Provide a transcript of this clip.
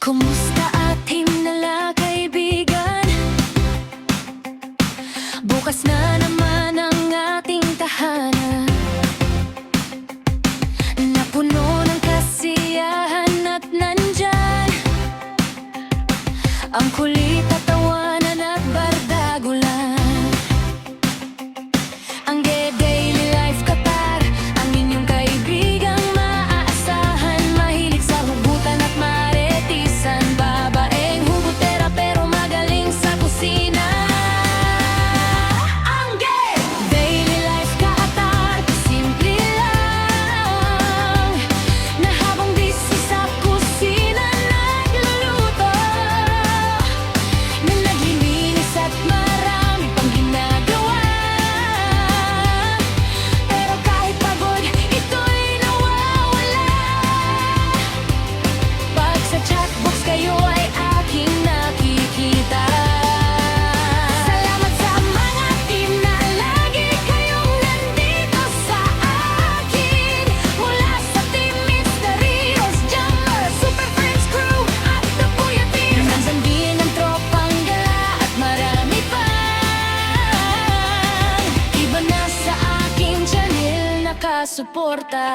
Kumusta ating nala kaibigan? Bukas na naman ang ating tahanan, napuno ng kasiyahan at nandyan ang kulit at tawanan at bardagulan. Ang daily life Qatar, ang inyong kaibigang maaasahan, mahilig sa hugutan at maretisan, babaeng hugutera pero magaling sa kusina. Ang daily life Qatar, simple lang, na habang busy sa kusina nagluluto, na naglilinis at marami pang ginagawa. Pero kahit pagod, ito'y nawawala pag sa chatbox kayo ay aking nakikita. Salamat sa mga team na lagi kayong nandito sa akin, mula sa Team Mysterious, Jammer, Super Friends Crew at The Puya Team. Nandyan din ang tropang gala at marami pa. Iba na sa aking channel nakasuporta.